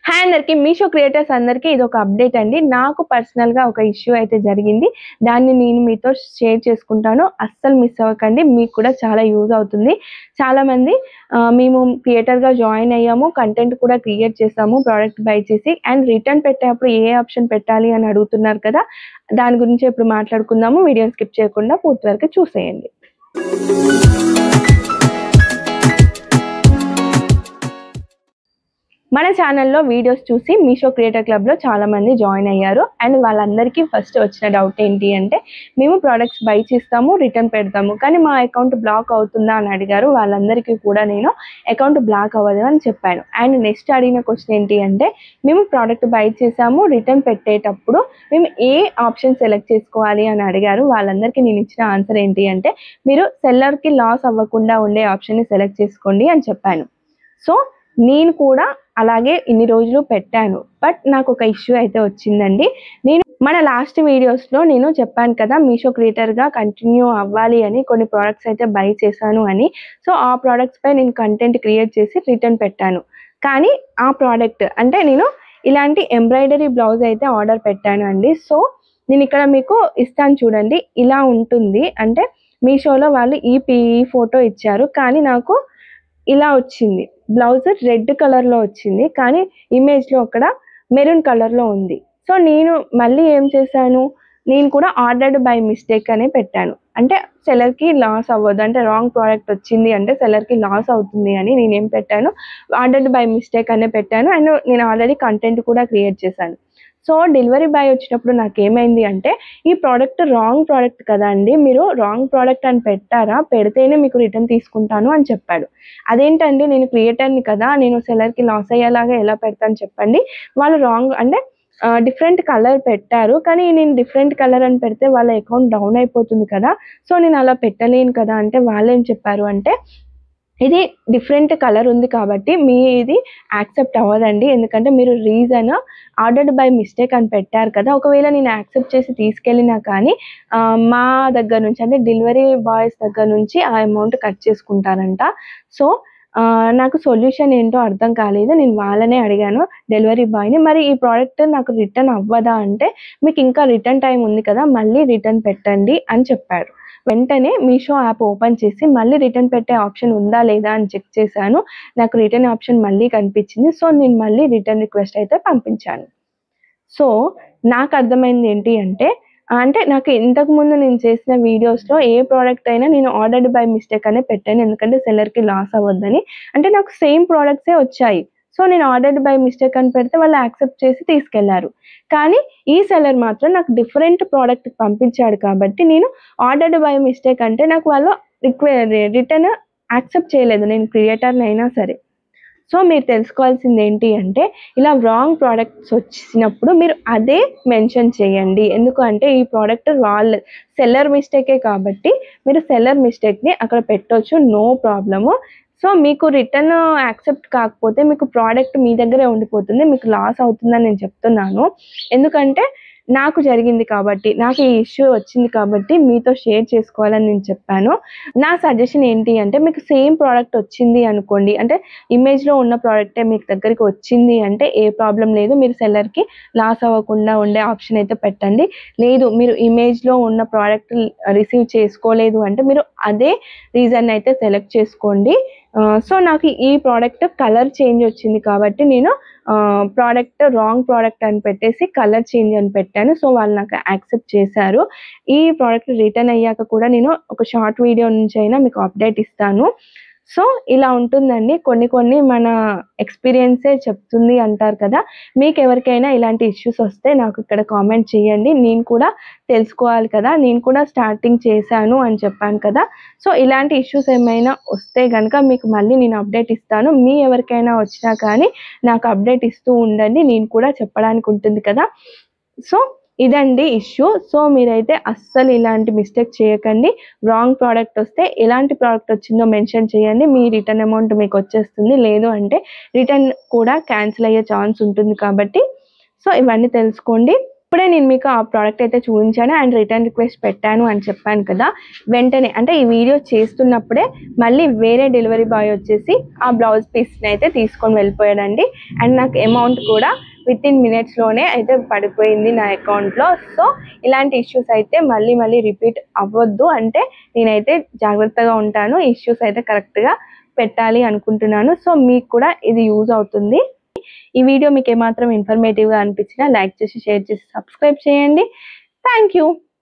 Hi అందరికి Meesho creators అందరికి ఇది ఒక అప్డేట్ అండి. నాకు పర్సనల్ గా ఒక ఇష్యూ అయితే జరిగింది. దాన్ని నేను మీతో షేర్ చేసుకుంటాను. అస్సలు మిస్ అవ్వకండి. మీకు కూడా చాలా యూజ్ అవుతుంది. చాలా మంది మేము క్రియేటర్ గా జాయిన్ అయ్యాము, కంటెంట్ కూడా క్రియేట్ చేసాము ప్రోడక్ట్ బై చేసి, అండ్ రిటర్న్ పెట్టేటప్పుడు ఏ ఆప్షన్ పెట్టాలి అని అడుగుతున్నారు కదా. దాని గురించి ఇప్పుడు మాట్లాడుకుందాము. వీడియోని స్కిప్ చేయకుండా పూర్తి వరకు చూసేయండి. మన ఛానల్లో వీడియోస్ చూసి మీషో క్రియేటర్ క్లబ్లో చాలామంది జాయిన్ అయ్యారు. అండ్ వాళ్ళందరికీ ఫస్ట్ వచ్చిన డౌట్ ఏంటి అంటే, మేము ప్రోడక్ట్స్ బై చేస్తాము, రిటర్న్ పెడతాము, కానీ మా అకౌంట్ బ్లాక్ అవుతుందా అని అడిగారు. వాళ్ళందరికీ కూడా నేను అకౌంట్ బ్లాక్ అవ్వదు అని చెప్పాను. అండ్ నెక్స్ట్ అడిగిన క్వశ్చన్ ఏంటి అంటే, మేము ప్రోడక్ట్ బై చేసాము, రిటర్న్ పెట్టేటప్పుడు మేము ఏ ఆప్షన్ సెలెక్ట్ చేసుకోవాలి అని అడిగారు. వాళ్ళందరికీ నేను ఇచ్చిన ఆన్సర్ ఏంటి అంటే, మీరు సెల్లర్కి లాస్ అవ్వకుండా ఉండే ఆప్షన్ని సెలెక్ట్ చేసుకోండి అని చెప్పాను. సో నేను కూడా అలాగే ఇన్ని రోజులు పెట్టాను. బట్ నాకు ఒక ఇష్యూ అయితే వచ్చిందండి. నేను మన లాస్ట్ వీడియోస్లో నేను చెప్పాను కదా, మీషో క్రియేటర్గా కంటిన్యూ అవ్వాలి అని కొన్ని ప్రోడక్ట్స్ అయితే బై చేశాను అని. సో ఆ ప్రోడక్ట్స్పై నేను కంటెంట్ క్రియేట్ చేసి రిటర్న్ పెట్టాను. కానీ ఆ ప్రోడక్ట్ అంటే నేను ఇలాంటి ఎంబ్రాయిడరీ బ్లౌజ్ అయితే ఆర్డర్ పెట్టాను అండి. సో నేను ఇక్కడ మీకు ఇస్తాను చూడండి. ఇలా ఉంటుంది. అంటే మీషోలో వాళ్ళు ఈ ఫోటో ఇచ్చారు, కానీ నాకు ఇలా వచ్చింది. బ్లౌజ్ రెడ్ కలర్లో వచ్చింది, కానీ ఇమేజ్లో అక్కడ మెరూన్ కలర్లో ఉంది. సో నేను మళ్ళీ ఏం చేశాను, నేను కూడా ఆర్డర్డ్ బై మిస్టేక్ అనే పెట్టాను. అంటే సెల్లర్కి లాస్ అవ్వదు, అంటే రాంగ్ ప్రోడక్ట్ వచ్చింది అంటే సెల్లర్కి లాస్ అవుతుంది అని నేనేం పెట్టాను, ఆర్డర్డ్ బై మిస్టేక్ అనే పెట్టాను. అండ్ నేను ఆల్రెడీ కంటెంట్ కూడా క్రియేట్ చేశాను. సో డెలివరీ బాయ్ వచ్చినప్పుడు నాకేమైంది అంటే, ఈ ప్రోడక్ట్ రాంగ్ ప్రోడక్ట్ కదా అండి, మీరు రాంగ్ ప్రోడక్ట్ అని పెట్టారా, పెడితేనే మీకు రిటర్న్ తీసుకుంటాను అని చెప్పాడు. అదేంటండి, నేను క్రియేటర్ని కదా, నేను సెల్లర్కి లాస్ అయ్యేలాగా ఎలా పెడతాను చెప్పండి. వాళ్ళు రాంగ్ అంటే డిఫరెంట్ కలర్ పెట్టారు, కానీ నేను డిఫరెంట్ కలర్ అని పెడితే వాళ్ళ అకౌంట్ డౌన్ అయిపోతుంది కదా, సో నేను అలా పెట్టలేను కదా అంటే వాళ్ళు ఏం చెప్పారు అంటే, ఇది డిఫరెంట్ కలర్ ఉంది కాబట్టి ఇది యాక్సెప్ట్ అవ్వదండి. ఎందుకంటే మీరు రీజన్ ఆర్డర్డ్ బై మిస్టేక్ అని పెట్టారు కదా, ఒకవేళ నేను యాక్సెప్ట్ చేసి తీసుకెళ్ళినా కానీ మా దగ్గర నుంచి అంటే డెలివరీ బాయ్స్ దగ్గర నుంచి ఆ అమౌంట్ కట్ చేసుకుంటారంట. సో నాకు సొల్యూషన్ ఏంటో అర్థం కాలేదు. నేను వాళ్ళనే అడిగాను డెలివరీ బాయ్ని, మరి ఈ ప్రోడక్ట్ నాకు రిటర్న్ అవ్వదా అంటే, మీకు ఇంకా రిటర్న్ టైం ఉంది కదా, మళ్ళీ రిటర్న్ పెట్టండి అని చెప్పాడు. వెంటనే మీషో యాప్ ఓపెన్ చేసి మళ్ళీ రిటర్న్ పెట్టే ఆప్షన్ ఉందా లేదా అని చెక్ చేశాను. నాకు రిటర్న్ ఆప్షన్ మళ్ళీ కనిపించింది. సో నేను మళ్ళీ రిటర్న్ రిక్వెస్ట్ అయితే పంపించాను. సో నాకు అర్థమైంది ఏంటి అంటే, నాకు ఇంతకుముందు నేను చేసిన వీడియోస్లో ఏ ప్రోడక్ట్ అయినా నేను ఆర్డర్డ్ బై మిస్టేక్ అనే పెట్టాను, ఎందుకంటే సెల్లర్కి లాస్ అవ్వద్దని. అంటే నాకు సేమ్ ప్రోడక్ట్సే వచ్చాయి. సో నేను ఆర్డర్డ్ బై మిస్టేక్ అని పెడితే వాళ్ళు యాక్సెప్ట్ చేసి తీసుకెళ్లారు. కానీ ఈ సెల్లర్ మాత్రం నాకు డిఫరెంట్ ప్రోడక్ట్ పంపించాడు కాబట్టి నేను ఆర్డర్డ్ బై మిస్టేక్ అంటే నాకు వాళ్ళు రిటర్న్ యాక్సెప్ట్ చేయలేదు, నేను క్రియేటర్ని అయినా సరే. సో మీరు తెలుసుకోవాల్సింది ఏంటి అంటే, ఇలా రాంగ్ ప్రోడక్ట్స్ వచ్చినప్పుడు మీరు అదే మెన్షన్ చేయండి. ఎందుకంటే ఈ ప్రోడక్ట్ వాళ్ళ సెల్లర్ మిస్టేకే కాబట్టి మీరు సెల్లర్ మిస్టేక్ని అక్కడ పెట్టొచ్చు, నో ప్రాబ్లము. సో మీకు రిటర్న్ యాక్సెప్ట్ కాకపోతే మీకు ప్రోడక్ట్ మీ దగ్గరే ఉండిపోతుంది, మీకు లాస్ అవుతుందని నేను చెప్తున్నాను. ఎందుకంటే నాకు జరిగింది కాబట్టి, నాకు ఈ ఇష్యూ వచ్చింది కాబట్టి మీతో షేర్ చేసుకోవాలని నేను చెప్పాను. నా సజెషన్ ఏంటి అంటే, మీకు సేమ్ ప్రోడక్ట్ వచ్చింది అనుకోండి, అంటే ఇమేజ్లో ఉన్న ప్రోడక్టే మీకు దగ్గరికి వచ్చింది అంటే ఏ ప్రాబ్లం లేదు, మీరు సెల్లర్కి లాస్ అవ్వకుండా ఉండే ఆప్షన్ అయితే పెట్టండి. లేదు మీరు ఇమేజ్లో ఉన్న ప్రోడక్ట్ రిసీవ్ చేసుకోలేదు అంటే మీరు అదే రీజన్ అయితే సెలెక్ట్ చేసుకోండి. సో నాకు ఈ ప్రోడక్ట్ కలర్ చేంజ్ వచ్చింది కాబట్టి నేను ప్రోడక్ట్ రాంగ్ ప్రోడక్ట్ అని పెట్టేసి కలర్ చేంజ్ అని పెట్టాను. సో వాళ్ళు నాకు యాక్సెప్ట్ చేశారు. ఈ ప్రోడక్ట్ రిటర్న్ అయ్యాక కూడా నేను ఒక షార్ట్ వీడియో నుంచి అయినా మీకు అప్డేట్ ఇస్తాను. సో ఇలా ఉంటుందండి. కొన్ని మన ఎక్స్పీరియన్సే చెప్తుంది అంటారు కదా. మీకు ఎవరికైనా ఇలాంటి ఇష్యూస్ వస్తే నాకు ఇక్కడ కామెంట్ చేయండి. నేను కూడా తెలుసుకోవాలి కదా, నేను కూడా స్టార్టింగ్ చేశాను అని చెప్పాను కదా. సో ఇలాంటి ఇష్యూస్ ఏమైనా వస్తే కనుక మీకు మళ్ళీ నేను అప్డేట్ ఇస్తాను. ఎవరికైనా వచ్చినా కానీ నాకు అప్డేట్ ఇస్తూ ఉండండి, నేను కూడా చెప్పడానికి ఉంటుంది కదా. సో ఇదండి ఇష్యూ. సో మీరైతే అస్సలు ఇలాంటి మిస్టేక్ చేయకండి. రాంగ్ ప్రోడక్ట్ వస్తే ఎలాంటి ప్రోడక్ట్ వచ్చిందో మెన్షన్ చేయండి, మీ రిటర్న్ అమౌంట్ మీకు వచ్చేస్తుంది. లేదు అంటే రిటర్న్ కూడా క్యాన్సిల్ అయ్యే ఛాన్స్ ఉంటుంది కాబట్టి సో ఇవన్నీ తెలుసుకోండి. ఇప్పుడే నేను మీకు ఆ ప్రోడక్ట్ అయితే చూపించాను అండ్ రిటర్న్ రిక్వెస్ట్ పెట్టాను అని చెప్పాను కదా, వెంటనే అంటే ఈ వీడియో చేస్తున్నప్పుడే మళ్ళీ వేరే డెలివరీ బాయ్ వచ్చేసి ఆ బ్లౌజ్ పీస్ని అయితే తీసుకొని వెళ్ళిపోయాడండి. అండ్ నాకు అమౌంట్ కూడా వితిన్ మినిట్స్లోనే అయితే పడిపోయింది నా అకౌంట్లో. సో ఇలాంటి ఇష్యూస్ అయితే మళ్ళీ రిపీట్ అవ్వద్దు అంటే నేనైతే జాగ్రత్తగా ఉంటాను. ఇష్యూస్ అయితే కరెక్ట్గా పెట్టాలి అనుకుంటున్నాను. సో మీకు కూడా ఇది యూజ్ అవుతుంది. ఈ వీడియో మీకు ఏమాత్రం ఇన్ఫర్మేటివ్గా అనిపించినా లైక్ చేసి, షేర్ చేసి, సబ్స్క్రైబ్ చేయండి. Thank you.